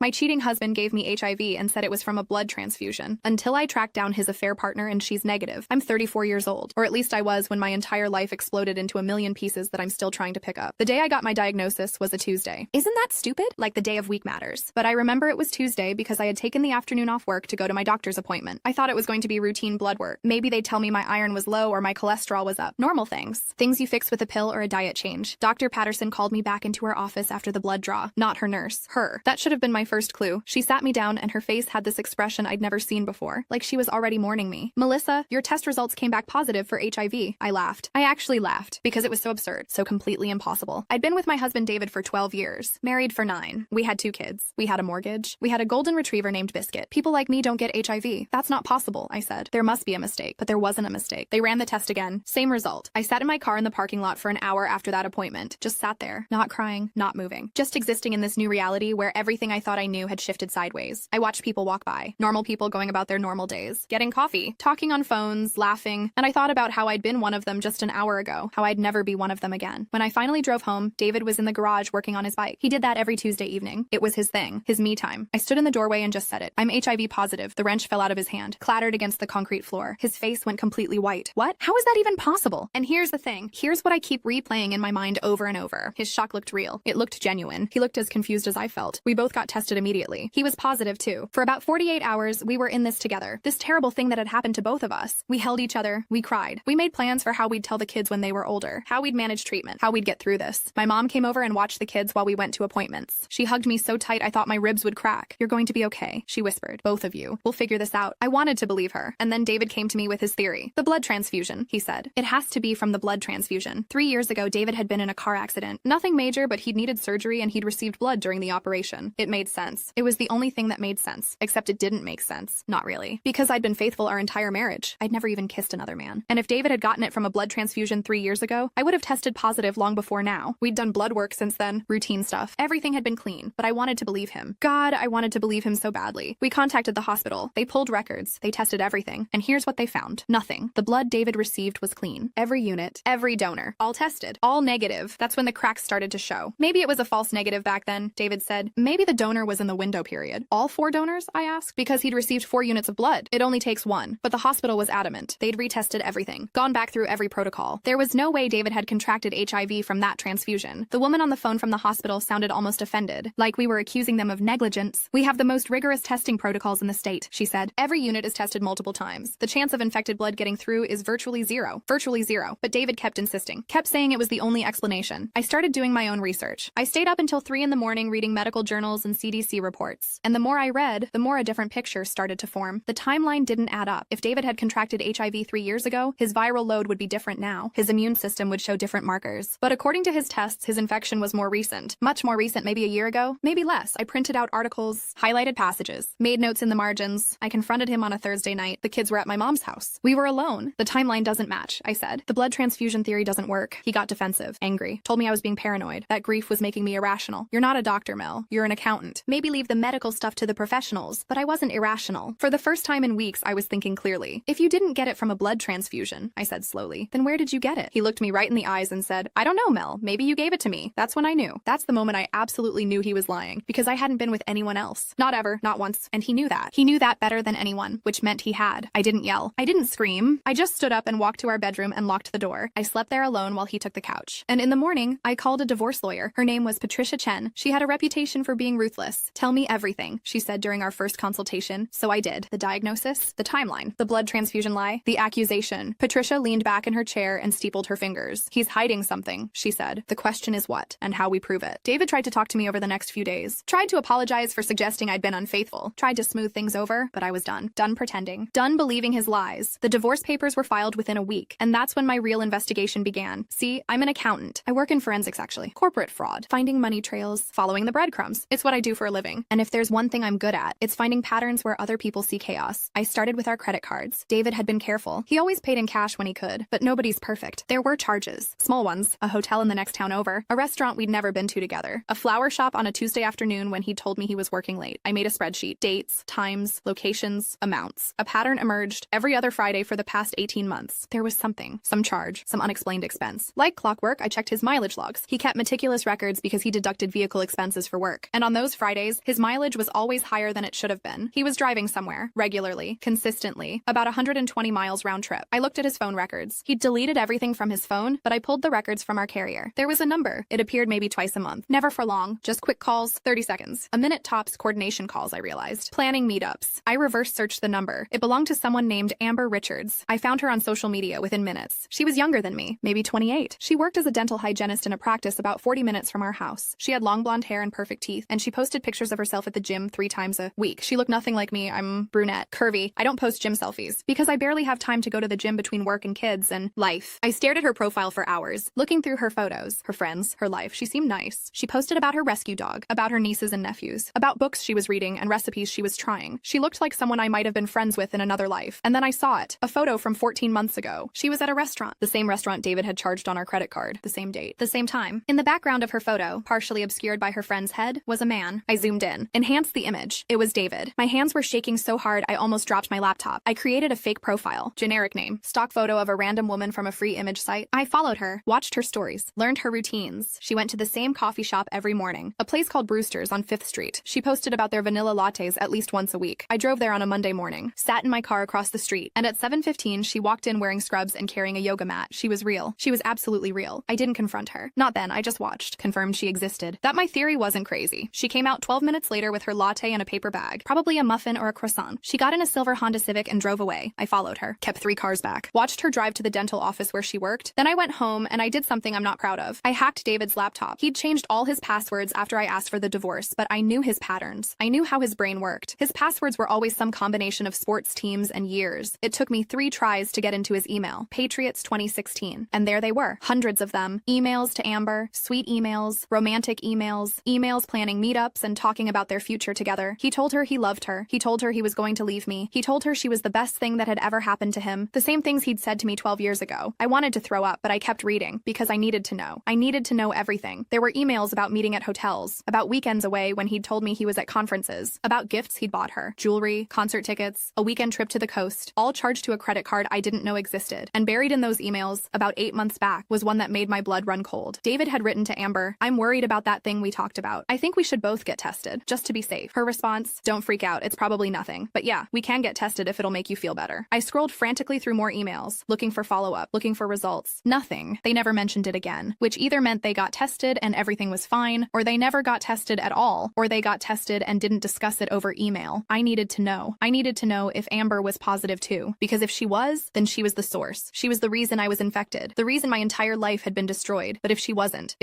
My cheating husband gave me HIV and said it was from a blood transfusion. Until I tracked down his affair partner and she's negative. I'm 34 years old. Or at least I was when my entire life exploded into a million pieces that I'm still trying to pick up. The day I got my diagnosis was a Tuesday. Isn't that stupid? Like the day of week matters. But I remember it was Tuesday because I had taken the afternoon off work to go to my doctor's appointment. I thought it was going to be routine blood work. Maybe they'd tell me my iron was low or my cholesterol was up. Normal things. Things you fix with a pill or a diet change. Dr. Patterson called me back into her office after the blood draw. Not her nurse. Her. That should have been my first clue. She sat me down and her face had this expression I'd never seen before. Like she was already mourning me. Melissa, your test results came back positive for HIV. I laughed. I actually laughed because it was so absurd. So completely impossible. I'd been with my husband David for 12 years. Married for 9. We had 2 kids. We had a mortgage. We had a golden retriever named Biscuit. People like me don't get HIV. That's not possible, I said. There must be a mistake. But there wasn't a mistake. They ran the test again. Same result. I sat in my car in the parking lot for an hour after that appointment. Just sat there. Not crying. Not moving. Just existing in this new reality where everything I thought I knew had shifted sideways. I watched people walk by. Normal people going about their normal days. Getting coffee. Talking on phones. Laughing. And I thought about how I'd been one of them just an hour ago. How I'd never be one of them again. When I finally drove home, David was in the garage working on his bike. He did that every Tuesday evening. It was his thing. His me time. I stood in the doorway and just said it. I'm HIV positive. The wrench fell out of his hand. Clattered against the concrete floor. His face went completely white. What? How is that even possible? And here's the thing. Here's what I keep replaying in my mind over and over. His shock looked real. It looked genuine. He looked as confused as I felt. We both got tested immediately. He was positive too. For about 48 hours, we were in this together. This terrible thing that had happened to both of us. We held each other. We cried. We made plans for how we'd tell the kids when they were older. How we'd manage treatment. How we'd get through this. My mom came over and watched the kids while we went to appointments. She hugged me so tight I thought my ribs would crack. You're going to be okay, she whispered. Both of you. We'll figure this out. I wanted to believe her. And then David came to me with his theory. The blood transfusion, he said. It has to be from the blood transfusion. 3 years ago, David had been in a car accident. Nothing major, but he'd needed surgery and he'd received blood during the operation. It made sense. It was the only thing that made sense. Except it didn't make sense. Not really. Because I'd been faithful our entire marriage. I'd never even kissed another man. And if David had gotten it from a blood transfusion 3 years ago, I would have tested positive long before now. We'd done blood work since then. Routine stuff. Everything had been clean. But I wanted to believe him. God, I wanted to believe him so badly. We contacted the hospital. They pulled records. They tested everything. And here's what they found. Nothing. The blood David received was clean. Every unit. Every donor. All tested. All negative. That's when the cracks started to show. Maybe it was a false negative back then, David said. Maybe the donor was in the window period. All 4 donors? I asked. Because he'd received 4 units of blood. It only takes 1. But the hospital was adamant. They'd retested everything. Gone back through every protocol. There was no way David had contracted HIV from that transfusion. The woman on the phone from the hospital sounded almost offended. Like we were accusing them of negligence. We have the most rigorous testing protocols in the state, she said. Every unit is tested multiple times. The chance of infected blood getting through is virtually zero. Virtually zero. But David kept insisting. Kept saying it was the only explanation. I started doing my own research. I stayed up until 3 in the morning reading medical journals and CDC reports. And the more I read, the more a different picture started to form. The timeline didn't add up. If David had contracted HIV 3 years ago, his viral load would be different now. His immune system would show different markers. But according to his tests, his infection was more recent. Much more recent, maybe a year ago, maybe less. I printed out articles, highlighted passages, made notes in the margins. I confronted him on a Thursday night. The kids were at my mom's house. We were alone. The timeline doesn't match, I said. The blood transfusion theory doesn't work. He got defensive, angry, told me I was being paranoid. That grief was making me irrational. You're not a doctor, Mel. You're an accountant. Maybe leave the medical stuff to the professionals. But I wasn't irrational. For the first time in weeks, I was thinking clearly. If you didn't get it from a blood transfusion, I said slowly, then where did you get it? He looked me right in the eyes and said, I don't know, Mel. Maybe you gave it to me. That's when I knew. That's the moment I absolutely knew he was lying, because I hadn't been with anyone else. Not ever, not once. And he knew that. He knew that better than anyone, which meant he had. I didn't yell. I didn't scream. I just stood up and walked to our bedroom and locked the door. I slept there alone while he took the couch. And in the morning, I called a divorce lawyer. Her name was Patricia Chen. She had a reputation for being ruthless. Tell me everything, she said during our first consultation. So I did. The diagnosis, the timeline, the blood transfusion lie, the accusation. Patricia leaned back in her chair and steepled her fingers. He's hiding something, she said. The question is what, and how we prove it. David tried to talk to me over the next few days. Tried to apologize for suggesting I'd been unfaithful. Tried to smooth things over, but I was done. Done pretending. Done believing his lies. The divorce papers were filed within a week, and that's when my real investigation began. See, I'm an accountant. I work in forensics, actually. Corporate fraud. Finding money trails. Following the breadcrumbs. It's what I do for a living. And if there's one thing I'm good at, it's finding patterns where other people see chaos. I started with our credit cards. David had been careful. He always paid in cash when he could, but nobody's perfect. There were charges. Small ones. A hotel in the next town over. A restaurant we'd never been to together. A flower shop on a Tuesday afternoon when he told me he was working late. I made a spreadsheet. Dates, times, locations, amounts. A pattern emerged every other Friday for the past 18 months. There was something. Some charge. Some unexplained expense. Like clockwork, I checked his mileage logs. He kept meticulous records because he deducted vehicle expenses for work. And on those Fridays, Fridays, his mileage was always higher than it should have been. He was driving somewhere, regularly, consistently, about 120 miles round trip. I looked at his phone records. He'd deleted everything from his phone, but I pulled the records from our carrier. There was a number. It appeared maybe twice a month. Never for long, just quick calls, 30 seconds. A minute tops coordination calls, I realized. Planning meetups. I reverse searched the number. It belonged to someone named Amber Richards. I found her on social media within minutes. She was younger than me, maybe 28. She worked as a dental hygienist in a practice about 40 minutes from our house. She had long blonde hair and perfect teeth, and she posted pictures of herself at the gym 3 times a week. She looked nothing like me. I'm brunette, curvy. I don't post gym selfies because I barely have time to go to the gym between work and kids and life. I stared at her profile for hours, looking through her photos, her friends, her life. She seemed nice. She posted about her rescue dog, about her nieces and nephews, about books she was reading and recipes she was trying. She looked like someone I might have been friends with in another life. And then I saw it, a photo from 14 months ago. She was at a restaurant, the same restaurant David had charged on our credit card, the same date, the same time. In the background of her photo, partially obscured by her friend's head, was a man. I zoomed in, enhanced the image. It was David. My hands were shaking so hard I almost dropped my laptop. I created a fake profile, generic name, stock photo of a random woman from a free image site. I followed her, watched her stories, learned her routines. She went to the same coffee shop every morning, a place called Brewster's on 5th Street. She posted about their vanilla lattes at least once a week. I drove there on a Monday morning, sat in my car across the street, and at 7:15 she walked in wearing scrubs and carrying a yoga mat. She was real. She was absolutely real. I didn't confront her. Not then, I just watched. Confirmed she existed. That my theory wasn't crazy. She came out 12 minutes later with her latte in a paper bag, probably a muffin or a croissant. She got in a silver Honda Civic and drove away. I followed her, kept 3 cars back, watched her drive to the dental office where she worked. Then I went home and I did something I'm not proud of. I hacked David's laptop. He'd changed all his passwords after I asked for the divorce, but I knew his patterns. I knew how his brain worked. His passwords were always some combination of sports teams and years. It took me 3 tries to get into his email, Patriots 2016. And there they were, hundreds of them. Emails to Amber, sweet emails, romantic emails, emails planning meetups and talking about their future together. He told her he loved her. He told her he was going to leave me. He told her she was the best thing that had ever happened to him. The same things he'd said to me 12 years ago. I wanted to throw up, but I kept reading because I needed to know. I needed to know everything. There were emails about meeting at hotels, about weekends away when he'd told me he was at conferences, about gifts he'd bought her, jewelry, concert tickets, a weekend trip to the coast, all charged to a credit card I didn't know existed. And buried in those emails, about 8 months back, was one that made my blood run cold. David had written to Amber, "I'm worried about that thing we talked about. I think we should both get tested, just to be safe." Her response, "Don't freak out, it's probably nothing. But yeah, we can get tested if it'll make you feel better." I scrolled frantically through more emails, looking for follow-up, looking for results. Nothing. They never mentioned it again, which either meant they got tested and everything was fine, or they never got tested at all, or they got tested and didn't discuss it over email. I needed to know. I needed to know if Amber was positive too, because if she was, then she was the source. She was the reason I was infected, the reason my entire life had been destroyed. But if she wasn't,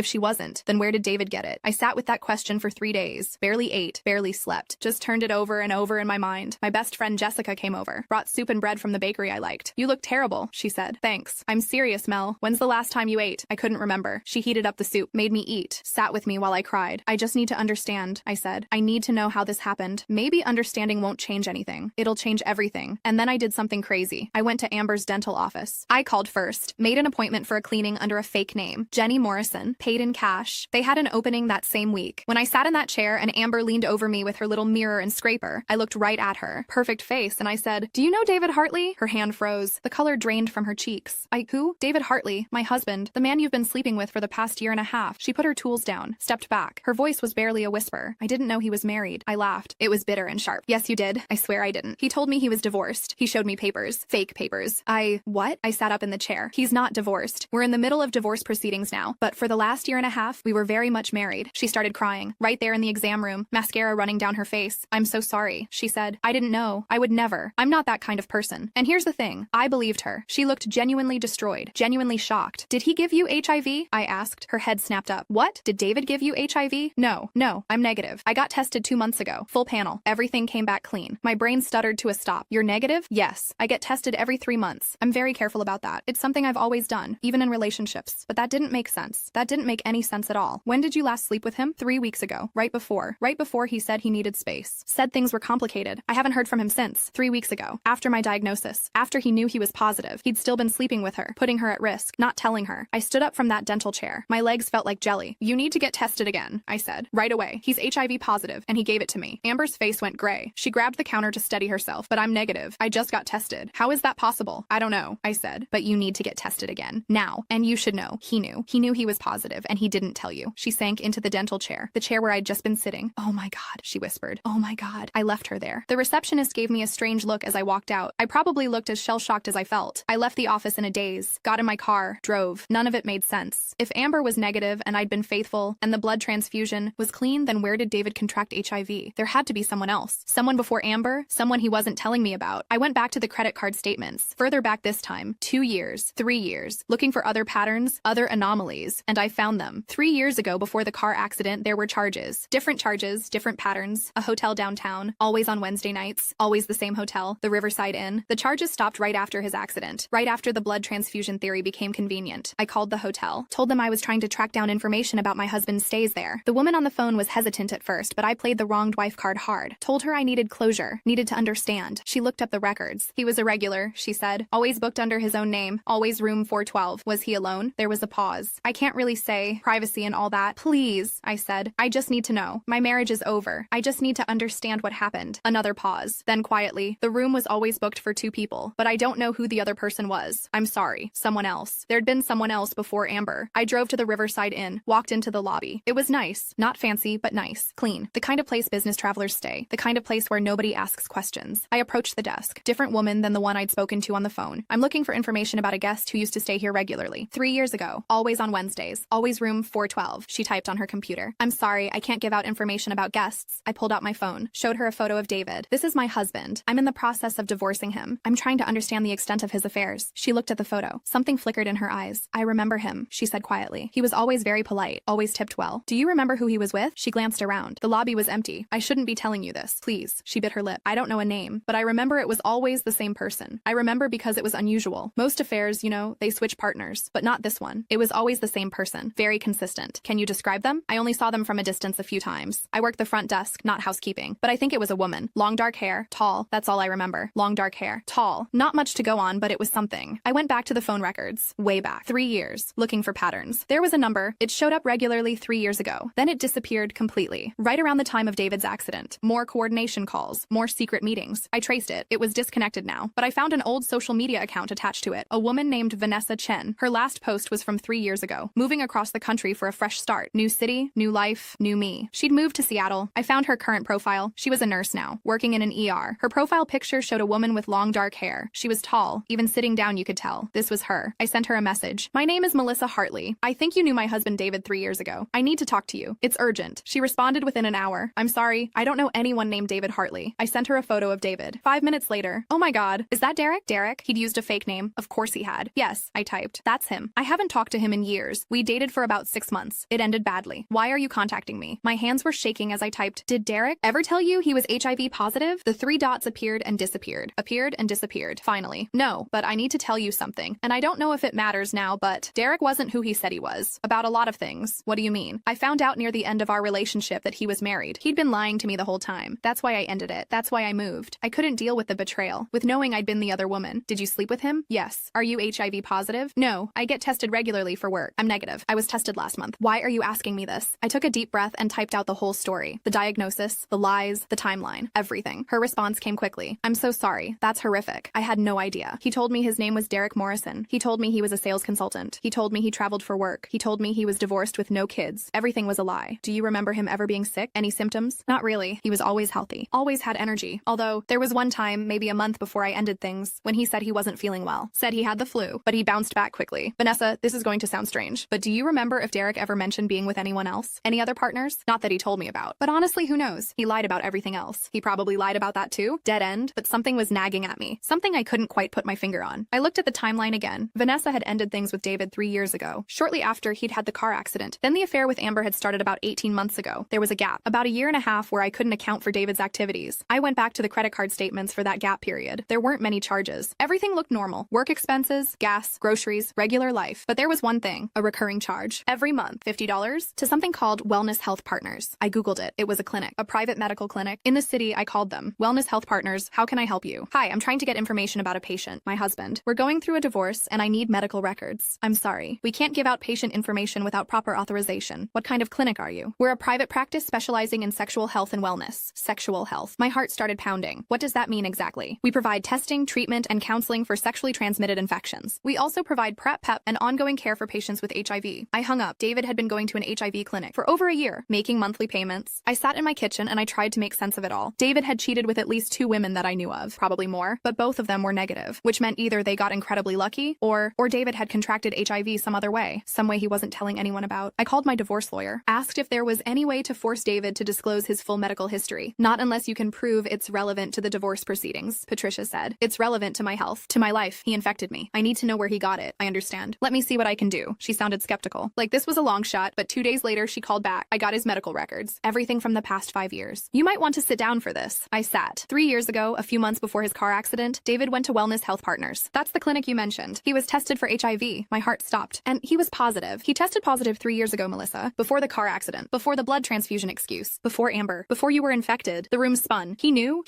then where did David get it? I sat with that question for 3 days, barely ate, barely slept, just turned it over and over in my mind. My best friend Jessica came over, brought soup and bread from the bakery I liked. "You look terrible," she said. "Thanks. I'm serious, Mel. When's the last time you ate?" I couldn't remember. She heated up the soup, made me eat, sat with me while I cried. "I just need to understand," I said. "I need to know how this happened. Maybe understanding won't change anything. It'll change everything." And then I did something crazy. I went to Amber's dental office. I called first, made an appointment for a cleaning under a fake name, Jenny Morrison, paid in cash. They had an opening that same week. When I sat in that chair and Amber leaned over me with her little mirror and scraper, I looked right at her, perfect face, and I said, "Do you know David Hartley?" Her hand froze. The color drained from her cheeks. Who? "David Hartley, my husband, the man you've been sleeping with for the past year and a half." She put her tools down, stepped back. Her voice was barely a whisper. "I didn't know he was married." I laughed. It was bitter and sharp. "Yes, you did. I swear I didn't. He told me he was divorced. He showed me papers. Fake papers." What? I sat up in the chair. "He's not divorced. We're in the middle of divorce proceedings now. But for the last year and a half, we were very much married." She started crying, right there in the exam room, mascara running down her face. "I'm so sorry," she said. "I didn't know. I would never. I'm not that kind of person." And here's the thing. I believed her. She looked genuinely destroyed, genuinely shocked. "Did he give you HIV?" I asked. Her head snapped up. "What? Did David give you HIV?" No, I'm negative. I got tested 2 months ago. Full panel. Everything came back clean." My brain stuttered to a stop. "You're negative?" "Yes. I get tested every 3 months. I'm very careful about that. It's something I've always done, even in relationships." But that didn't make sense. That didn't make any sense at all. "When did you last sleep with him?" 3 weeks ago. Right before he said he needed space. Said things were complicated. I haven't heard from him since. 3 weeks ago. After my diagnosis. After he knew he was positive. He'd still been sleeping with her, putting her at risk, not telling her. I stood up from that dental chair. My legs felt like jelly. "You need to get tested again," I said. "Right away. He's HIV positive," and he gave it to me. Amber's face went gray. She grabbed the counter to steady herself. "But I'm negative. I just got tested." "How is that possible?" "I don't know," I said. "But you need to get tested again. Now. And you should know. He knew. He knew he was positive, and he didn't tell you." She sank into the dental chair, the chair where I'd just been sitting. Oh my God, she whispered. Oh my God. I left her there. The receptionist gave me a strange look as I walked out. I probably looked as shell-shocked as I felt. I left the office in a daze, got in my car, drove. None of it made sense. If Amber was negative and I'd been faithful and the blood transfusion was clean, then where did David contract HIV? There had to be someone else. Someone before Amber, someone he wasn't telling me about. I went back to the credit card statements, further back this time, 2 years, 3 years, looking for other patterns, other anomalies, and I found them. 3 years ago, before the car accident, there were charges, different patterns, a hotel downtown, always on Wednesday nights, always the same hotel, the Riverside Inn. The charges stopped right after his accident, right after the blood transfusion theory became convenient. I called the hotel, told them I was trying to track down information about my husband's stays there. The woman on the phone was hesitant at first, but I played the wronged wife card hard. Told her I needed closure, needed to understand. She looked up the records. He was irregular, she said. Always booked under his own name, always room 412. Was he alone? There was a pause. I can't really say, privacy and all that. Please, I said. I just need to know. My marriage is over. I just need to understand what happened. Another pause. Then quietly, the room was always booked for 2 people, but I don't know who the other person was. I'm sorry. Someone else. There'd been someone else before Amber. I drove to the Riverside Inn, walked into the lobby. It was nice. Not fancy, but nice. Clean. The kind of place business travelers stay. The kind of place where nobody asks questions. I approached the desk. Different woman than the one I'd spoken to on the phone. I'm looking for information about a guest who used to stay here regularly. 3 years ago. Always on Wednesdays. Always room 412. She typed on her computer. I'm sorry, I can't give out information about guests. I pulled out my phone. Showed her a photo of David. This is my husband. I'm in the process of divorcing him. I'm trying to understand the extent of his affairs. She looked at the photo. Something flickered in her eyes. I remember him, she said quietly. He was always very polite, always tipped well. Do you remember who he was with? She glanced around. The lobby was empty. I shouldn't be telling you this. Please. She bit her lip. I don't know a name, but I remember it was always the same person. I remember because it was unusual. Most affairs, you know, they switch partners, but not this one. It was always the same person. Very consistent. Can you describe them? I only saw them from a distance a few times. I worked the front desk, not housekeeping, but I think it was a woman. Long dark hair, tall. That's all I remember. Long dark hair, tall. Not much to go on, but it was something. I went back to the phone records, way back, 3 years, looking for patterns. There was a number. It showed up regularly 3 years ago. Then it disappeared completely. Right around the time of David's accident. More coordination calls, more secret meetings. I traced it. It was disconnected now, but I found an old social media account attached to it. A woman named Vanessa Chen. Her last post was from 3 years ago. Moving across the country for a fresh start. New city, new life, new me. She'd moved to Seattle. I found her current profile. She was a nurse now, working in an ER. Her profile picture showed a woman with long dark hair. She was tall. Even sitting down you could tell. This was her. I sent her a message. My name is Melissa Hartley. I think you knew my husband David 3 years ago. I need to talk to you. It's urgent. She responded within an hour. I'm sorry. I don't know anyone named David Hartley. I sent her a photo of David. 5 minutes later. Oh my God. Is that Derek? Derek? He'd used a fake name. Of course he had. Yes, I typed. That's him. I haven't talked to him in years. We dated for about 6 months. It ended badly. Why are you contacting me? My hands were shaking as I typed. Did Derek ever tell you he was HIV positive? The 3 dots appeared and disappeared. Appeared and disappeared. Finally. No, but I need to tell you something. And I don't know if it matters now, but Derek wasn't who he said he was. About a lot of things. What do you mean? I found out near the end of our relationship that he was married. He'd been lying to me the whole time. That's why I ended it. That's why I moved. I couldn't deal with the betrayal, with knowing I'd been the other woman. Did you sleep with him? Yes. Are you HIV positive? No. I get tested regularly for work. I'm negative. I was tested last month. Why are you asking me this? I took a deep breath and typed out the whole story. The diagnosis, the lies, the timeline, everything. Her response came quickly. I'm so sorry. That's horrific. I had no idea. He told me his name was Derek Morrison. He told me he was a sales consultant. He told me he traveled for work. He told me he was divorced with no kids. Everything was a lie. Do you remember him ever being sick? Any symptoms? Not really. He was always healthy. Always had energy. Although, there was one time, maybe a month before I ended things, when he said he wasn't feeling well. Said he had the flu, but he bounced back quickly. Vanessa, this is going to sound strange, but do you remember if Derek ever mentioned being with anyone else? Any other partners? Not that he told me about. But honestly, who knows? He lied about everything else. He probably lied about that too. Dead end. But something was nagging at me. Something I couldn't quite put my finger on. I looked at the timeline again. Vanessa had ended things with David 3 years ago. Shortly after, he'd had the car accident. Then the affair with Amber had started about 18 months ago. There was a gap. About a year and a half where I couldn't account for David's activities. I went back to the credit card statements for that gap period. There weren't many charges. Everything looked normal. Work expenses, gas, groceries, regular life. But there was one thing, a recurring charge. Every month, $50 to something called Wellness Health Partners. I Googled it. It was a clinic, a private medical clinic. In the city, I called them. Wellness Health Partners, how can I help you? Hi, I'm trying to get information about a patient, my husband. We're going through a divorce and I need medical records. I'm sorry. We can't give out patient information without proper authorization. What kind of clinic are you? We're a private practice specializing in sexual health and wellness. Sexual health. My heart started pounding. What does that mean exactly? We provide testing, treatment, and counseling for sexually transmitted infections. We also provide PrEP, PEP, and ongoing care for patients with HIV. I hung up. David had been going to an HIV clinic for over a year, making money monthly payments. I sat in my kitchen and I tried to make sense of it all. David had cheated with at least 2 women that I knew of, probably more, but both of them were negative, which meant either they got incredibly lucky or David had contracted HIV some other way, some way he wasn't telling anyone about. I called my divorce lawyer, asked if there was any way to force David to disclose his full medical history. Not unless you can prove it's relevant to the divorce proceedings, Patricia said. It's relevant to my health, to my life. He infected me. I need to know where he got it. I understand. Let me see what I can do. She sounded skeptical. Like this was a long shot, but 2 days later she called back. I got his medical records. Everything from the past 5 years. You might want to sit down for this. I sat. 3 years ago, a few months before his car accident, David went to Wellness Health Partners. That's the clinic you mentioned. He was tested for HIV. My heart stopped. And he was positive. He tested positive 3 years ago, Melissa. Before the car accident. Before the blood transfusion excuse. Before Amber. Before you were infected. The room spun. He knew.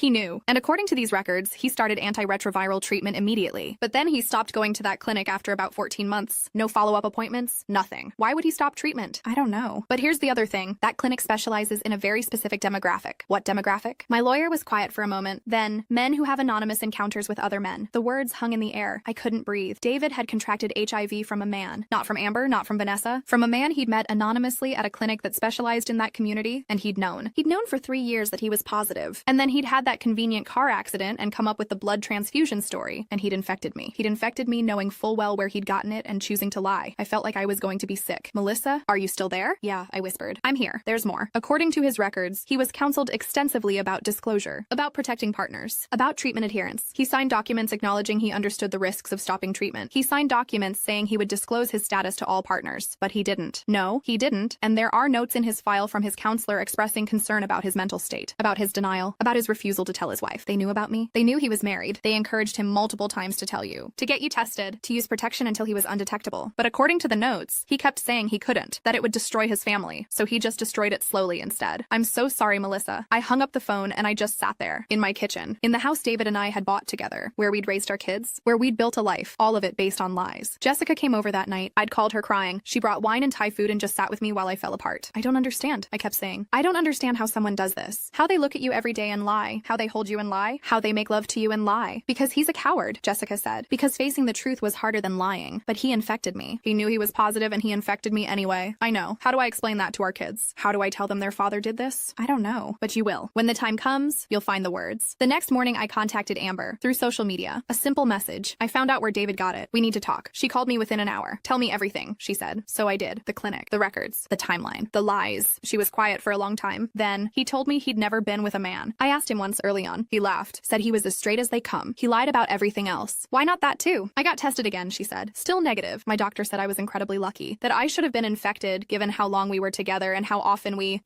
And according to these records, he started antiretroviral treatment immediately. But then he stopped going to that clinic after about 14 months. No follow-up appointments. Nothing. Why would he stop treatment? I don't know. But here's the other thing. That clinic specializes in a very specific demographic. What demographic? My lawyer was quiet for a moment. Then, men who have anonymous encounters with other men. The words hung in the air. I couldn't breathe. David had contracted HIV from a man. Not from Amber, not from Vanessa. From a man he'd met anonymously at a clinic that specialized in that community, and he'd known. He'd known for 3 years that he was positive. And then he'd had that convenient car accident and come up with the blood transfusion story, and he'd infected me. He'd infected me knowing full well where he'd gotten it and choosing to lie. I felt like I was going to be sick. Melissa, are you still there? Yeah, I whispered. I'm here. There's more. According to his records, he was counseled extensively about disclosure, about protecting partners, about treatment adherence. He signed documents acknowledging he understood the risks of stopping treatment. He signed documents saying he would disclose his status to all partners, but he didn't. No, he didn't, and there are notes in his file from his counselor expressing concern about his mental state, about his denial, about his refusal to tell his wife. They knew about me. They knew he was married. They encouraged him multiple times to tell you, to get you tested, to use protection until he was undetectable. But according to the notes, he kept saying he couldn't, that it would destroy his family, so he just destroyed it slowly instead. I'm so sorry, Melissa. I hung up the phone and I just sat there, in my kitchen, in the house David and I had bought together, where we'd raised our kids, where we'd built a life, all of it based on lies. Jessica came over that night. I'd called her crying. She brought wine and Thai food and just sat with me while I fell apart. I don't understand, I kept saying. I don't understand how someone does this. How they look at you every day and lie. How they hold you and lie. How they make love to you and lie. Because he's a coward, Jessica said. Because facing the truth was harder than lying. But he infected me. He knew he was positive and he infected me anyway. I know. How do I explain that to our kids? How do I tell them their father did this? I don't know. But you will. When the time comes, you'll find the words. The next morning, I contacted Amber through social media. A simple message. I found out where David got it. We need to talk. She called me within an hour. Tell me everything, she said. So I did. The clinic, the records, the timeline, the lies. She was quiet for a long time. Then, he told me he'd never been with a man. I asked him once early on. He laughed, said he was as straight as they come. He lied about everything else. Why not that too? I got tested again, she said. Still negative. My doctor said I was incredibly lucky. That I should have been infected given how long we were together and how often we,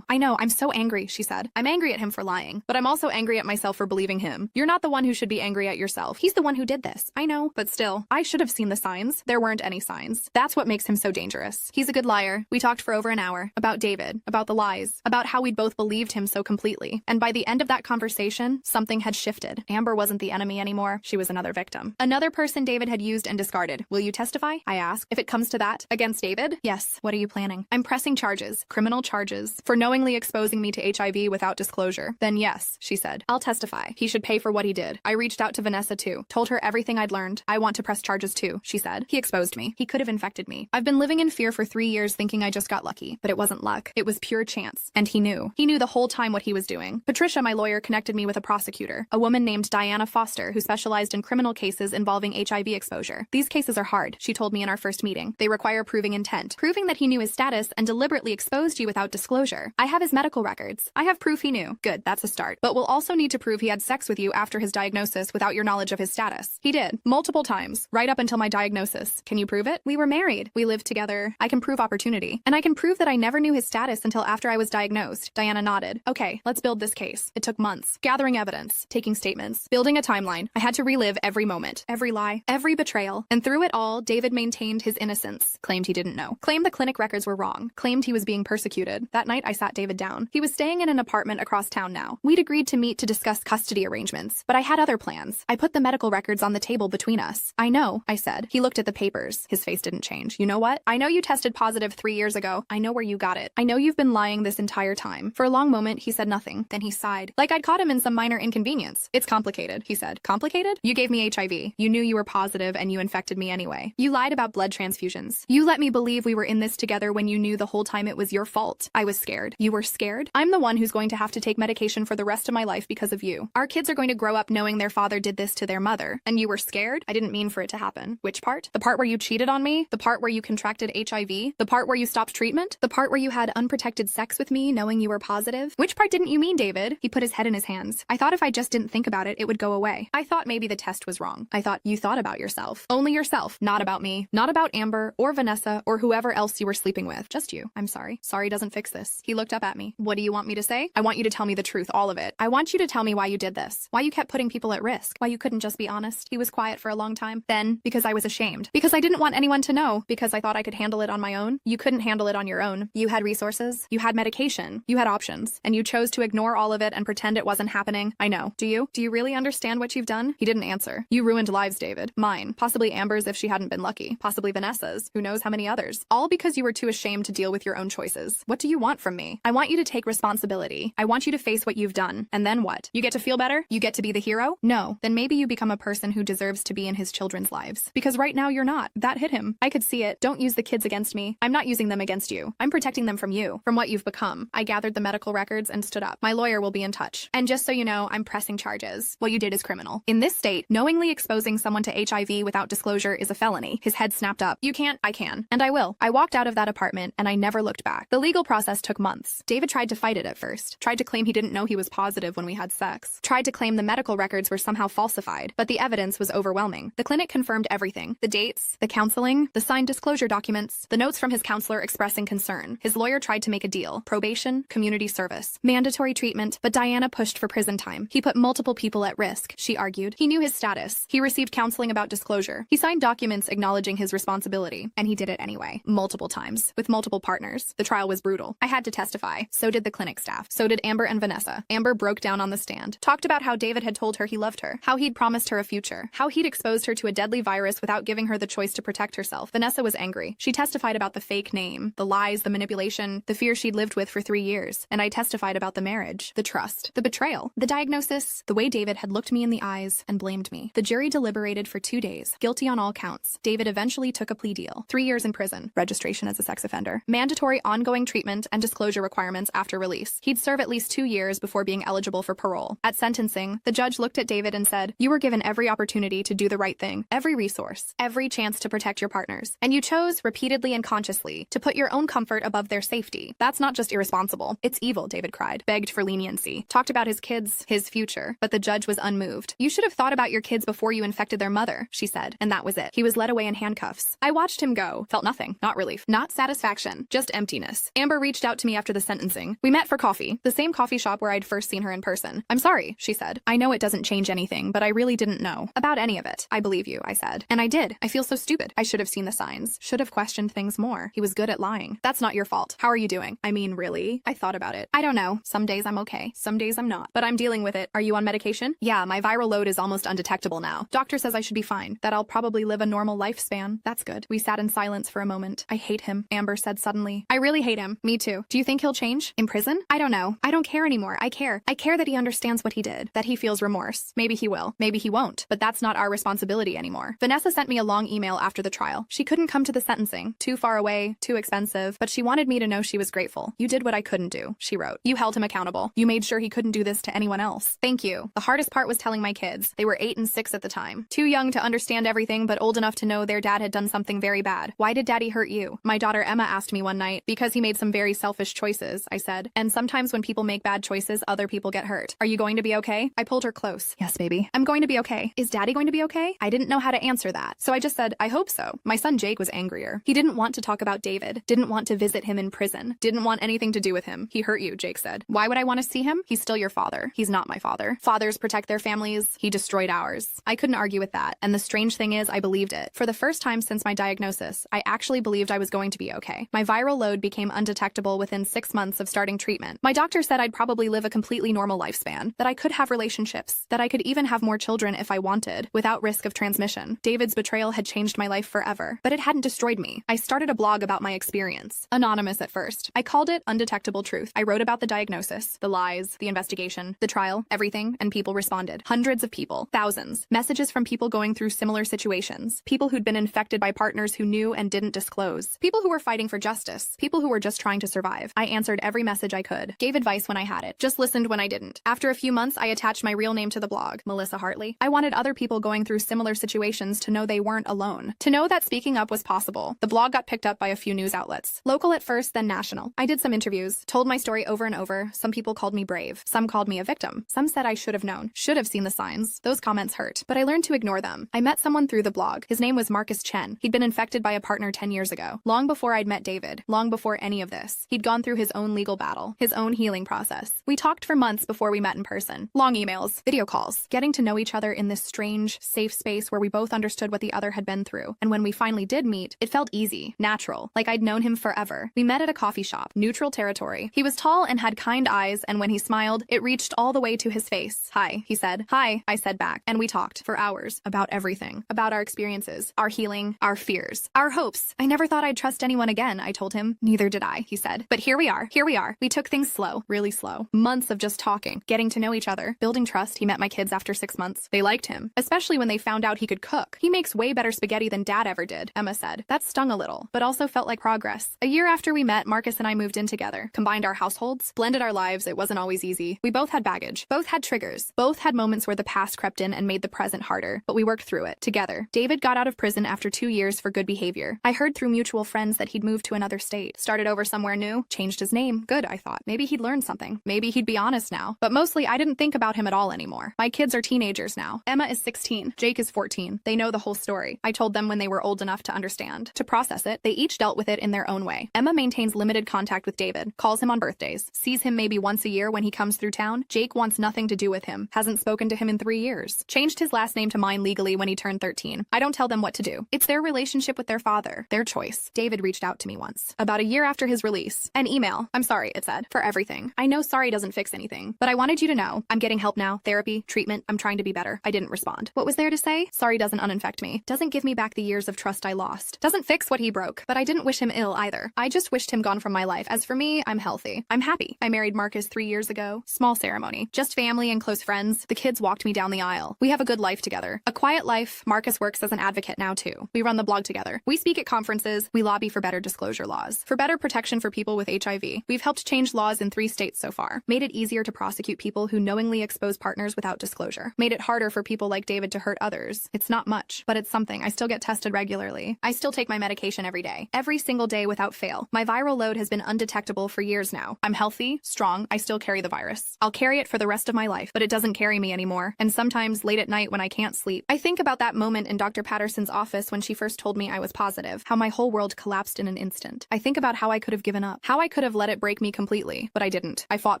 I know, I'm so angry, she said. I'm angry at him for lying, but I'm also angry at myself for believing him. You're not the one who should be angry at yourself. He's the one who did this. I know, but still, I should have seen the signs. There weren't any signs. That's what makes him so dangerous. He's a good liar. We talked for over an hour about David, about the lies, about how we'd both believed him so completely. And by the end of that conversation, something had shifted. Amber wasn't the enemy anymore. She was another victim. Another person David had used and discarded. Will you testify? I asked. If it comes to that, against David? Yes. What are you planning? I'm pressing charges, criminal charges, for knowingly exposing me to HIV without disclosure. Then yes, she said. I'll testify. He should pay for what he did. I reached out to Vanessa too. Told her everything I'd learned. I want to press charges too, she said. He exposed me. He could have infected me. I've been living in fear for 3 years thinking I just got lucky. But it wasn't luck. It was pure chance. And he knew. He knew the whole time what he was doing. Patricia, my lawyer, connected me with a prosecutor, a woman named Diana Foster, who specialized in criminal cases involving HIV exposure. These cases are hard, she told me in our first meeting. They require proving intent, proving that he knew his status and deliberately exposed you without disclosure. I have his medical records. I have proof he knew. Good, that's a start. But we'll also need to prove he had sex with you after his diagnosis without your knowledge of his status. He did. Multiple times. Right up until my diagnosis. Can you prove it? We were married. We lived together. I can prove opportunity. And I can prove that I never knew his status until after I was diagnosed. Diana nodded. Okay, let's build this case. It took months. Gathering evidence, taking statements, building a timeline. I had to relive every moment, every lie, every betrayal. And through it all, David maintained his innocence. Claimed he didn't know. Claimed the clinic records were wrong. Claimed he was being persecuted. That night, I sat David down. He was staying in an apartment across town now. We'd agreed to meet to discuss custody arrangements, but I had other plans. I put the medical records on the table between us. I know, I said. He looked at the papers. His face didn't change. You know what? I know you tested positive 3 years ago. I know where you got it. I know you've been lying this entire time. For a long moment, he said nothing. Then he sighed. Like I'd caught him in some minor inconvenience. It's complicated, he said. Complicated? You gave me HIV. You knew you were positive and you infected me anyway. You lied about blood transfusions. You let me believe we were in this together when you knew the whole time it was your fault. fault. I was scared. You were scared? I'm the one who's going to have to take medication for the rest of my life because of you. Our kids are going to grow up knowing their father did this to their mother. And you were scared? I didn't mean for it to happen. Which part? The part where you cheated on me? The part where you contracted HIV? The part where you stopped treatment? The part where you had unprotected sex with me knowing you were positive? Which part didn't you mean, David? He put his head in his hands. I thought if I just didn't think about it, it would go away. I thought maybe the test was wrong. I thought you thought about yourself. Only yourself. Not about me. Not about Amber or Vanessa or whoever else you were sleeping with. Just you. I'm sorry. Sorry doesn't fix this. He looked up at me. What do you want me to say? I want you to tell me the truth, all of it. I want you to tell me why you did this. Why you kept putting people at risk. Why you couldn't just be honest. He was quiet for a long time. Then, because I was ashamed. Because I didn't want anyone to know. Because I thought I could handle it on my own. You couldn't handle it on your own. You had resources. You had medication. You had options. And you chose to ignore all of it and pretend it wasn't happening. I know. Do you? Do you really understand what you've done? He didn't answer. You ruined lives, David. Mine. Possibly Amber's if she hadn't been lucky. Possibly Vanessa's. Who knows how many others. All because you were too ashamed to deal with your own choices. What do you want from me? I want you to take responsibility. I want you to face what you've done. And then what? You get to feel better? You get to be the hero? No. Then maybe you become a person who deserves to be in his children's lives. Because right now you're not. That hit him. I could see it. Don't use the kids against me. I'm not using them against you. I'm protecting them from you. From what you've become. I gathered the medical records and stood up. My lawyer will be in touch. And just so you know, I'm pressing charges. What you did is criminal. In this state, knowingly exposing someone to HIV without disclosure is a felony. His head snapped up. You can't. I can. And I will. I walked out of that apartment and I never looked back. The legal process took months. David tried to fight it at first. Tried to claim he didn't know he was positive when we had sex. Tried to claim the medical records were somehow falsified, but the evidence was overwhelming. The clinic confirmed everything. The dates, the counseling, the signed disclosure documents, the notes from his counselor expressing concern. His lawyer tried to make a deal. Probation, community service, mandatory treatment, but Diana pushed for prison time. He put multiple people at risk, she argued. He knew his status. He received counseling about disclosure. He signed documents acknowledging his responsibility, and he did it anyway. Multiple times, with multiple partners. The trial was brutal. I had to testify. So did the clinic staff. So did Amber and Vanessa. Amber broke down on the stand. Talked about how David had told her he loved her. How he'd promised her a future. How he'd exposed her to a deadly virus without giving her the choice to protect herself. Vanessa was angry. She testified about the fake name, the lies, the manipulation, the fear she'd lived with for 3 years. And I testified about the marriage, the trust, the betrayal, the diagnosis, the way David had looked me in the eyes and blamed me. The jury deliberated for 2 days, guilty on all counts. David eventually took a plea deal. 3 years in prison, registration as a sex offender, mandatory ongoing treatment and disclosure requirements after release. He'd serve at least 2 years before being eligible for parole. At sentencing, the judge looked at David and said, "You were given every opportunity to do the right thing, every resource, every chance to protect your partners. And you chose, repeatedly and consciously, to put your own comfort above their safety. That's not just irresponsible. It's evil," David cried, begged for leniency, talked about his kids, his future. But the judge was unmoved. "You should have thought about your kids before you infected their mother," she said. And that was it. He was led away in handcuffs. I watched him go. Felt nothing. Not relief. Not satisfaction. Just emptiness. Amber reached out to me after the sentencing. We met for coffee. The same coffee shop where I'd first seen her in person. "I'm sorry," she said. "I know it doesn't change anything, but I really didn't know about any of it." "I believe you," I said. "And I did. I feel so stupid. I should have seen the signs. Should have questioned things more. He was good at lying." "That's not your fault. How are you doing?" "I mean, really?" I thought about it. "I don't know. Some days I'm okay. Some days I'm not. But I'm dealing with it." "Are you on medication?" "Yeah, my viral load is almost undetectable now. Doctor says I should be fine. That I'll probably live a normal lifespan." "That's good." We sat in silence for a moment. "I hate him," Amber said suddenly. "I really hate him." "Me too." "Do you think he'll change? In prison?" "I don't know. I don't care anymore. I care. I care that he understands what he did. That he feels remorse. Maybe he will. Maybe he won't. But that's not our responsibility anymore." Vanessa sent me a long email after the trial. She couldn't come to the sentencing. Too far away, too expensive, but she wanted me to know she was grateful. "You did what I couldn't do," she wrote. "You held him accountable. You made sure he couldn't do this to anyone else. Thank you." The hardest part was telling my kids. They were 8 and 6 at the time. Too young to understand everything, but old enough to know their dad had done something very bad. "Why did Daddy hurt you?" My daughter Emma asked me one night. "Because he made some very selfish choices," I said. "And sometimes when people make bad choices, other people get hurt. Are you going to be okay?" I pulled her close. "Yes, baby. I'm going to be okay." "Is Daddy going to be okay?" I didn't know how to answer that. So I just said, "I hope so." My son Jake was angrier. He didn't want to talk about David. Didn't want to visit him in prison. Didn't want anything to do with him. "He hurt you," Jake said. "Why would I want to see him? He's still your father." "He's not my father. Fathers protect their families. He destroyed ours." I couldn't argue with that. And the strange thing is, I believed it. For the first time since my diagnosis, I actually believed I was going to be okay. My viral load became undetectable within 6 months of starting treatment. My doctor said I'd probably live a completely normal lifespan, that I could have relationships, that I could even have more children if I wanted, without risk of transmission. David's betrayal had changed my life forever, but it hadn't destroyed me. I started a blog about my experience. Anonymous at first. I called it Undetectable Truth. I wrote about the diagnosis, the lies, the investigation, the trial, everything, and people responded. Hundreds of people. Thousands. Messages from people going through similar situations. People who'd been infected by partners who knew and didn't disclose. People who were fighting for justice. People who were just trying to survive. I answered every message I could, gave advice when I had it, just listened when I didn't. After a few months, I attached my real name to the blog, Melissa Hartley. I wanted other people going through similar situations to know they weren't alone, to know that speaking up was possible. The blog got picked up by a few news outlets, local at first, then national. I did some interviews, told my story over and over. Some people called me brave. Some called me a victim. Some said I should have known, should have seen the signs. Those comments hurt, but I learned to ignore them. I met someone through the blog. His name was Marcus Chen. He'd been infected by a partner 10 years ago, long before I'd met David, long before any of this. He'd gone through his own legal battle, his own healing process. We talked for months before we met in person. Long emails, video calls, getting to know each other in this strange, safe space where we both understood what the other had been through. And when we finally did meet, it felt easy, natural, like I'd known him forever. We met at a coffee shop, neutral territory. He was tall and had kind eyes, and when he smiled, it reached all the way to his face. Hi, he said. Hi, I said back. And we talked for hours about everything, about our experiences, our healing, our fears, our hopes. I never thought I'd trust anyone again, I told him. Neither did I, he said. But here we are. Here we are. We took things slow, really slow. Months of just talking, getting to know each other, building trust. He met my kids after 6 months. They liked him, especially when they found out he could cook. He makes way better spaghetti than Dad ever did, Emma said. That stung a little, but also felt like progress. A year after we met, Marcus and I moved in together, combined our households, blended our lives. It wasn't always easy. We both had baggage, both had triggers, both had moments where the past crept in and made the present harder, but we worked through it together. David got out of prison after 2 years for good behavior. I heard through mutual friends that he'd moved to another state, started over somewhere new, changed his name. Good, I thought. Maybe he'd learned something. Maybe he'd be honest now. But mostly, I didn't think about him at all anymore. My kids are teenagers now. Emma is 16. Jake is 14. They know the whole story. I told them when they were old enough to understand. To process it, they each dealt with it in their own way. Emma maintains limited contact with David, calls him on birthdays, sees him maybe once a year when he comes through town. Jake wants nothing to do with him, hasn't spoken to him in 3 years. Changed his last name to mine legally when he turned 13. I don't tell them what to do. It's their relationship with their father, their choice. David reached out to me once, about a year after his release. An email. I'm sorry, it said, for everything. I know sorry doesn't fix anything, but I wanted you to know I'm getting help now, therapy, treatment. I'm trying to be better. I didn't respond. What was there to say? Sorry doesn't uninfect me. Doesn't give me back the years of trust I lost. Doesn't fix what he broke, but I didn't wish him ill either. I just wished him gone from my life. As for me, I'm healthy. I'm happy. I married Marcus 3 years ago. Small ceremony. Just family and close friends. The kids walked me down the aisle. We have a good life together. A quiet life. Marcus works as an advocate now too. We run the blog together. We speak at conferences. We lobby for better disclosure laws, for better protection for people with HIV. We've helped change laws in 3 states so far. Made it easier to prosecute people who knowingly expose partners without disclosure. Made it harder for people like David to hurt others. It's not much, but it's something. I still get tested regularly. I still take my medication every day. Every single day without fail. My viral load has been undetectable for years now. I'm healthy, strong. I still carry the virus. I'll carry it for the rest of my life, but it doesn't carry me anymore. And sometimes late at night when I can't sleep, I think about that moment in Dr. Patterson's office when she first told me I was positive, how my whole world collapsed in an instant. I think about how I could have given up, how I could have let it break me completely, but I didn't. I fought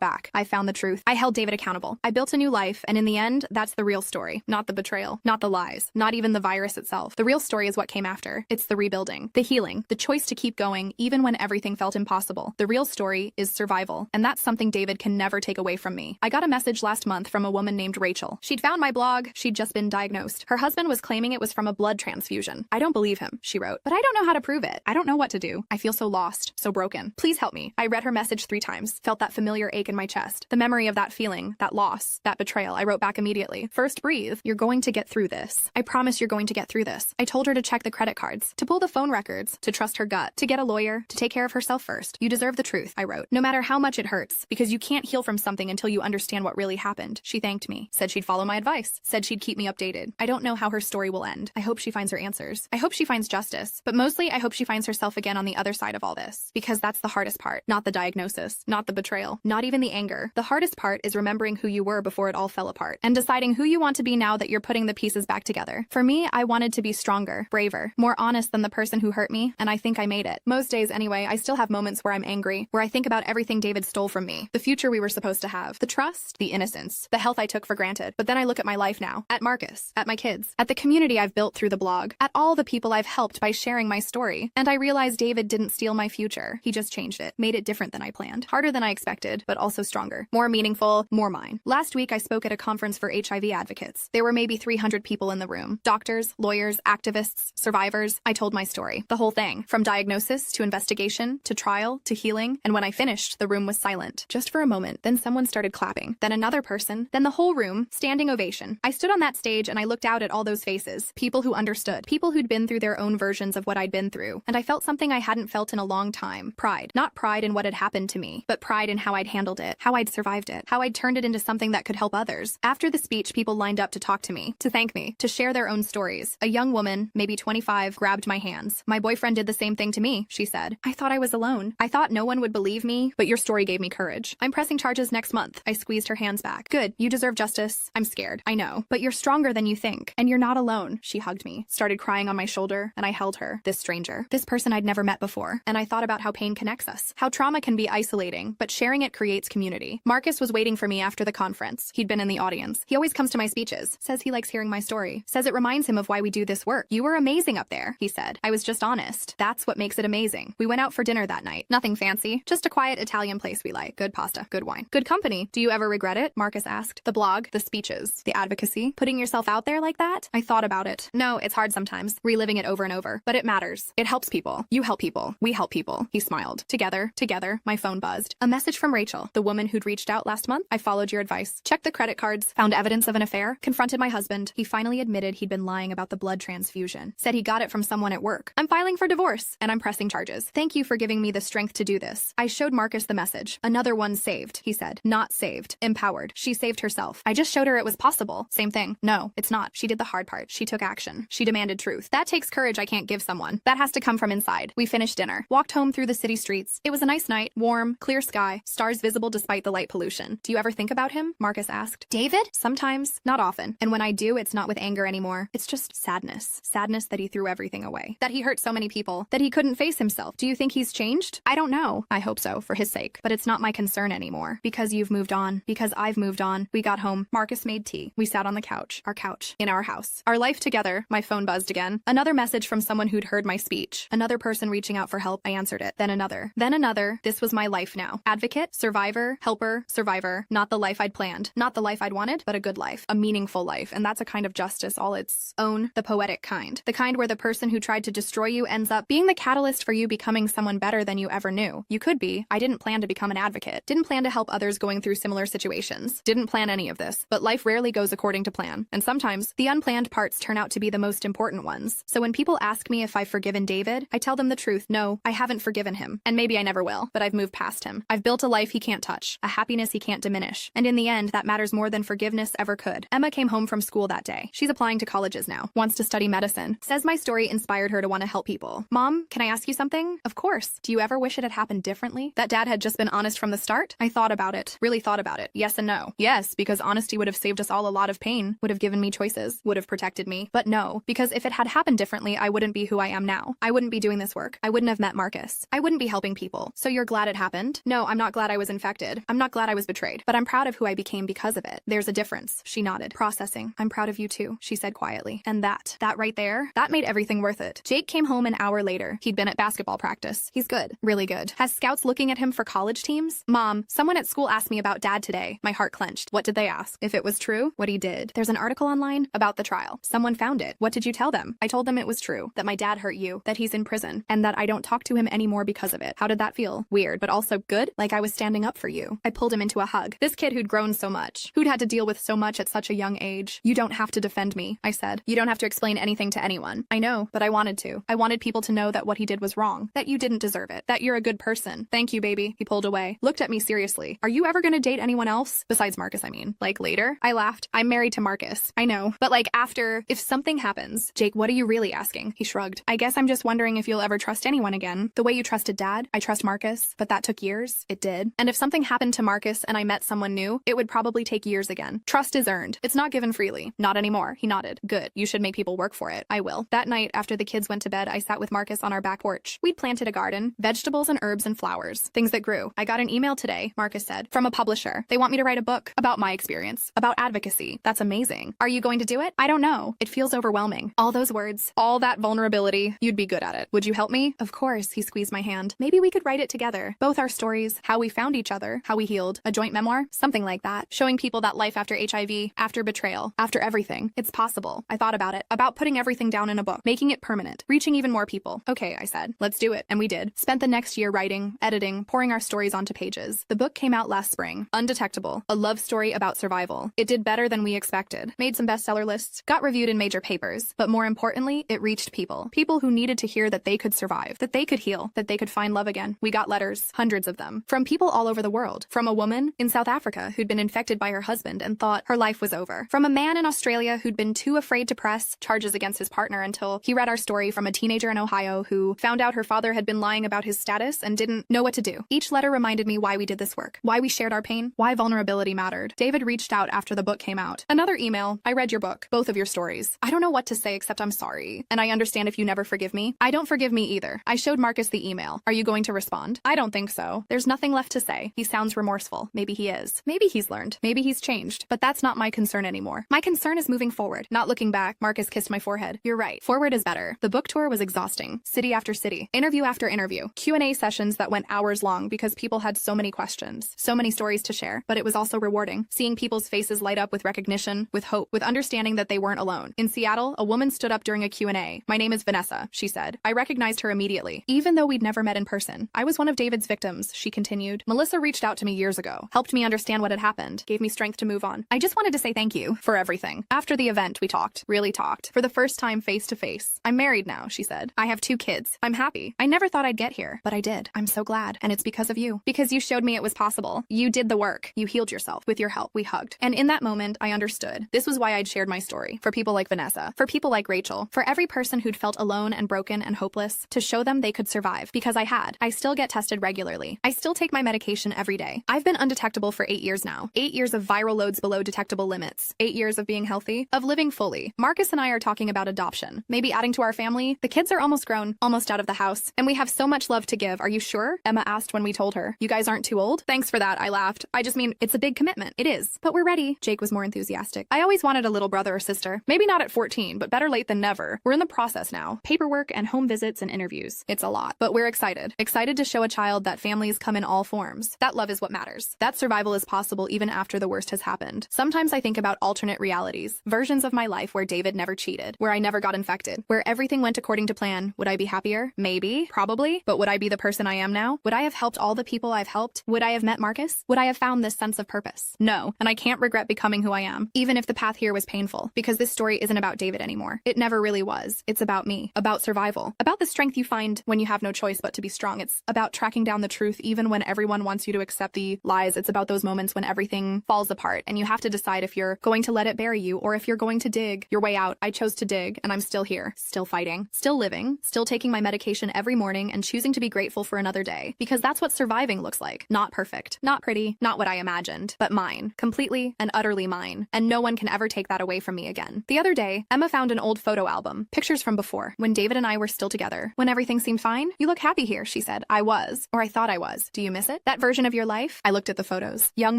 back. I found the truth. I held David accountable. I built a new life, and in the end, that's the real story. Not the betrayal, not the lies, not even the virus itself. The real story is what came after. It's the rebuilding, the healing, the choice to keep going even when everything felt impossible. The real story is survival, and that's something David can never take away from me. I got a message last month from a woman named Rachel. She'd found my blog. She'd just been diagnosed. Her husband was claiming it was from a blood transfusion. I don't believe him, she wrote, but I don't know how to prove it. I don't know what to do. I feel so lost, so broken. Please help me. I read her message 3 times, felt that familiar ache in my chest, the memory of that feeling, that loss, that betrayal. I wrote back immediately. First, breathe. You're going to get through this. I promise you're going to get through this. I told her to check the credit cards, to pull the phone records, to trust her gut, to get a lawyer, to take care of herself first. You deserve the truth, I wrote, no matter how much it hurts, because you can't heal from something until you understand what really happened. She thanked me, said she'd follow my advice, said she'd keep me updated. I don't know how her story will end. I hope she finds her answers. I hope she finds justice, but mostly I hope she finds herself again on the other side of all this, because that's the hardest part, not the diagnosis, not the betrayal, not even the anger. The hardest part is remembering who you were before it all fell apart, and deciding who you want to be now that you're putting the pieces back together. For me, I wanted to be stronger, braver, more honest than the person who hurt me, and I think I made it. Most days anyway, I still have moments where I'm angry, where I think about everything David stole from me, the future we were supposed to have, the trust, the innocence, the health I took for granted. But then I look at my life now, at Marcus, at my kids, at the community I've built through the blog, at all the people I've helped by sharing my story, and I realize David didn't steal my future. He just changed it, made it different than I planned, harder than I expected, but also stronger, more meaningful, more mine. Last week, I spoke at a conference for HIV advocates. There were maybe 300 people in the room, doctors, lawyers, activists, survivors. I told my story, the whole thing, from diagnosis to investigation to trial to healing, and when I finished, the room was silent, just for a moment. Then someone started clapping, then another person, then the whole room, standing ovation. I stood on that stage and I looked out at all those faces, people who understood, people who'd been through their own versions of what I'd been through, and I felt something I hadn't felt in a long time, Pride. Not pride in what had happened to me, but pride in how I'd handled it, how I'd survived it, how I'd turned it into something that could help others. After the speech, people lined up to talk to me, to thank me, to share their own stories. A young woman, maybe 25, grabbed my hands. My boyfriend did the same thing to me, she said. I thought I was alone. I thought no one would believe me, but your story gave me courage. I'm pressing charges next month. I squeezed her hands back. Good, you deserve justice. I'm scared, I know, but you're stronger than you think, and you're not alone. She hugged me, started crying on my shoulder, and I held her. This stranger, this person I'd never met before, and I thought about how pain connects us, how trauma can be isolating, but sharing it creates community. Marcus was waiting for me after the conference. He'd been in the audience. He always comes to my speeches, says he likes hearing my story, says it reminds him of why we do this work. You were amazing up there, he said. I was just honest. That's what makes it amazing. We went out for dinner that night. Nothing fancy, just a quiet Italian place we like. Good pasta, good wine, good company. Do you ever regret it? Marcus asked. The blog, the speeches, the advocacy, putting yourself out there like that? I thought about it. No, it's hard sometimes, reliving it over and over, but it matters. It helps people. You help people. We help people. He smiled. Together, my phone buzzed. A message from Rachel, the woman who'd reached out last month. I followed your advice. Checked the credit cards, found evidence of an affair, confronted my husband. He finally admitted he'd been lying about the blood transfusion. Said he got it from someone at work. I'm filing for divorce, and I'm pressing charges. Thank you for giving me the strength to do this. I showed Marcus the message. Another one saved, he said. Not saved. Empowered. She saved herself. I just showed her it was possible. Same thing. No, it's not. She did the hard part. She took action. She demanded truth. That takes courage I can't give someone. That has to come from inside. We finished dinner. Walked home through the city streets. It was a nice night. Warm, clear sky. Stars visible despite the light pollution. Do you ever think about him? Marcus asked. David? Sometimes. Not often. And when I do, it's not with anger anymore. It's just sadness. Sadness that he threw everything away. That he hurt so many people. That he couldn't face himself. Do you think he's changed? I don't know. I hope so, for his sake. But it's not my concern anymore. Because you've moved on. Because I've moved on. We got home. Marcus made tea. We sat on the couch. Our couch. In our house. Our life together. My phone buzzed again. Another message from someone who'd heard my speech. Another person reaching out for help. I answered it. Then another. Then another. This was my life now. Advocate, survivor, helper, survivor. Not the life I'd planned. Not the life I'd wanted, but a good life. A meaningful life. And that's a kind of justice all its own. The poetic kind. The kind where the person who tried to destroy you ends up being the catalyst for you becoming someone better than you ever knew. You could be. I didn't plan to become an advocate. Didn't plan to help others going through similar situations. Didn't plan any of this. But life rarely goes according to plan. And sometimes, the unplanned parts turn out to be the most important ones. So when people ask me if I've forgiven David, I tell them the truth. No, I haven't forgiven him. And maybe I never will, but I've moved past him. I've built a life he can't touch. A happiness he can't diminish. And in the end, that matters more than forgiveness ever could. Emma came home from school that day. She's applying to colleges now. Wants to study medicine. Says my story inspired her to want to help people. Mom, can I ask you something? Of course. Do you ever wish it had happened differently? That Dad had just been honest from the start? I thought about it. Really thought about it. Yes and no. Yes, because honesty would have saved us all a lot of pain. Would have given me choices. Would have protected me. But no, because if it had happened differently, I wouldn't be who I am now. I wouldn't be doing this work. I wouldn't have met Marcus. I wouldn't be helping people. So you're glad it happened? No, I'm not glad I was infected. I'm not glad I was betrayed. But I'm proud of who I became because of it. There's a difference. She nodded. Processing. I'm proud of you too, she said quietly. And that right there, that made everything worth it. Jake came home an hour later. He'd been at basketball practice. He's good. Really good. Has scouts looking at him for college teams? Mom, someone at school asked me about Dad today. My heart clenched. What did they ask? If it was true, what he did. There's an article online about the trial. Someone found it. What did you tell them? I told them it was true. That my dad hurt you. That he's in prison. And that I don't talk to him anymore because of it. How did that feel? Weird, but also good? Like I was standing up for you. I pulled him into a hug. This kid who'd grown so much. Who'd had to deal with so much at such a young age. You don't have to defend me, I said. You don't have to explain anything to anyone. I know, but I wanted to. I wanted people to know that what he did was wrong. That you didn't deserve it. That you're a good person. Thank you, baby. He pulled away. Looked at me seriously. Are you ever gonna date anyone else? Besides Marcus, I mean. Like later? I laughed. I'm married to Marcus. I know. But like after, if something happens. Jake, what are you really asking? He shrugged. I guess I'm just wondering if you'll ever trust anyone again. The way you trusted Dad, I trust Marcus. But that took years. It did. And if something happened to Marcus and I met someone new, it would probably take years again. Trust is earned. It's not given freely. Not anymore. He nodded. Good. You should make people work for it. I will. That night, after the kids went to bed, I sat with Marcus on our back porch. We'd planted a garden, vegetables and herbs and flowers, things that grew. I got an email today, Marcus said, from a publisher. They want me to write a book about my experience, about advocacy. That's amazing. Are you going to do it? I don't know. It feels overwhelming. All those words, all that vulnerability, you'd be good at it. Would you help me? Of course, he squeezed my hand. Maybe we could write it together. Both our stories, how we found each other, how we healed, a joint memoir, something like that. Showing people that life after HIV, after betrayal, after everything, it's possible. I thought about it, about putting everything down in a book, making it permanent, reaching even more people. Okay, I said, let's do it. And we did. Spent the next year writing, editing, pouring our stories onto pages. The book came out last spring. Undetectable, a love story about survival. It did better than we expected. Made some bestseller lists, got reviewed in major papers. But more importantly, it reached people. People who needed to hear that they could survive, that they could heal, that they could could find love again. We got letters, hundreds of them, from people all over the world. From a woman in South Africa who'd been infected by her husband and thought her life was over. From a man in Australia who'd been too afraid to press charges against his partner until he read our story. From a teenager in Ohio who found out her father had been lying about his status and didn't know what to do. Each letter reminded me why we did this work, why we shared our pain, why vulnerability mattered. David reached out after the book came out. Another email, I read your book, both of your stories. I don't know what to say except I'm sorry, and I understand if you never forgive me. I don't forgive me either. I showed Marcus the email. Are you going to respond? I don't think so. There's nothing left to say. He sounds remorseful. Maybe he is. Maybe he's learned. Maybe he's changed. But that's not my concern anymore. My concern is moving forward, not looking back. Marcus kissed my forehead. You're right. Forward is better. The book tour was exhausting. City after city. Interview after interview. Q&A sessions that went hours long because people had so many questions, so many stories to share. But it was also rewarding, seeing people's faces light up with recognition, with hope, with understanding that they weren't alone. In Seattle, a woman stood up during a Q&A. My name is Vanessa, she said. I recognized her immediately, even though we'd never met in person. I was one of David's victims, she continued. Melissa reached out to me years ago, helped me understand what had happened, gave me strength to move on. I just wanted to say thank you for everything. After the event, we talked, really talked, for the first time face to face. I'm married now, she said. I have 2 kids. I'm happy. I never thought I'd get here, but I did. I'm so glad. And it's because of you. Because you showed me it was possible. You did the work. You healed yourself. With your help, we hugged. And in that moment, I understood. This was why I'd shared my story. For people like Vanessa. For people like Rachel. For every person who'd felt alone and broken and hopeless. To show them they could survive. Because I had. I still get tested regularly. I still take my medication every day. I've been undetectable for 8 years now. 8 years of viral loads below detectable limits. 8 years of being healthy. Of living fully. Marcus and I are talking about adoption. Maybe adding to our family. The kids are almost grown. Almost out of the house. And we have so much love to give. Are you sure? Emma asked when we told her. You guys aren't too old? Thanks for that, I laughed. I just mean, it's a big commitment. It is. But we're ready. Jake was more enthusiastic. I always wanted a little brother or sister. Maybe not at 14, but better late than never. We're in the process now. Paperwork and home visits and interviews. It's a lot. But we're excited. Excited to show a child that families come in all forms. That love is what matters. That survival is possible even after the worst has happened. Sometimes I think about alternate realities. Versions of my life where David never cheated. Where I never got infected. Where everything went according to plan. Would I be happier? Maybe. Probably. But would I be the person I am now? Would I have helped all the people I've helped? Would I have met Marcus? Would I have found this sense of purpose? No. And I can't regret becoming who I am. Even if the path here was painful. Because this story isn't about David anymore. It never really was. It's about me. About survival. About the strength you find when you have no choice but to be strong. It's about tracking down the truth even when everyone wants you to accept the lies. It's about those moments when everything falls apart and you have to decide if you're going to let it bury you or if you're going to dig your way out. I chose to dig and I'm still here. Still fighting. Still living. Still taking my medication every morning and choosing to be grateful for another day. Because that's what surviving looks like. Not perfect. Not pretty. Not what I imagined. But mine. Completely and utterly mine. And no one can ever take that away from me again. The other day, Emma found an old photo album. Pictures from before. When David and I were still together. When everything seemed fine. You look happy here, she said. I was. Or I thought I was. Do you miss it? That version of your life? I looked at the photos. Young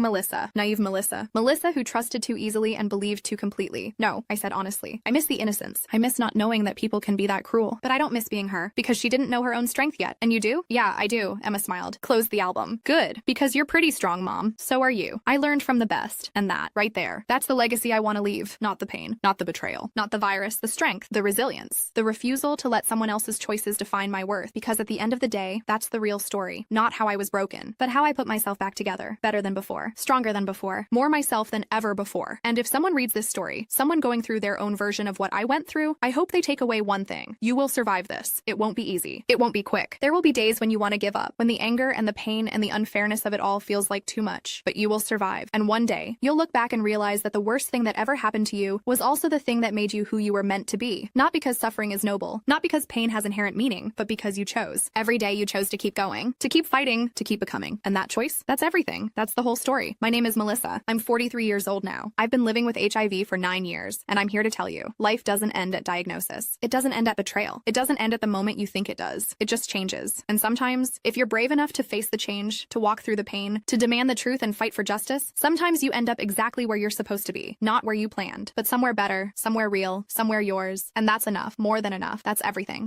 Melissa. Naive Melissa. Melissa who trusted too easily and believed too completely. No, I said honestly. I miss the innocence. I miss not knowing that people can be that cruel. But I don't miss being her. Because she didn't know her own strength yet. And you do? Yeah, I do. Emma smiled. Close the album. Good. Because you're pretty strong, Mom. So are you. I learned from the best. And that, right there. That's the legacy I want to leave. Not the pain. Not the betrayal. Not the virus. The strength. The resilience. The refusal to let someone else's choices define my worth. Because at the end of the day, that's the real story. Not how I was broken. But how I put myself back together. Better than before. Stronger than before. More myself than ever before. And if someone reads this story, someone going through their own version of what I went through, I hope they take away one thing. You will survive this. It won't be easy. It won't be quick. There will be days when you want to give up. When the anger and the pain and the unfairness of it all feels like too much. But you will survive. And one day, you'll look back and realize that the worst thing that ever happened to you was also the thing that made you who you were meant to be. Not because suffering is noble. Not because pain has inherent meaning. But because you chose. Every day you chose to keep going. To keep fighting. To keep becoming. And that choice? That's everything. That's the whole story. My name is Melissa. I'm 43 years old now. I've been living with HIV for 9 years. And I'm here to tell you, life doesn't end at diagnosis. It doesn't end at betrayal. It doesn't end at the moment you think it does. It just changes. And sometimes, if you're brave enough to face the change, to walk through the pain, to demand the truth and fight for justice, sometimes you end up exactly where you're supposed to be. Not where you planned, but somewhere better, somewhere real, somewhere yours. And that's enough. More than enough. That's everything.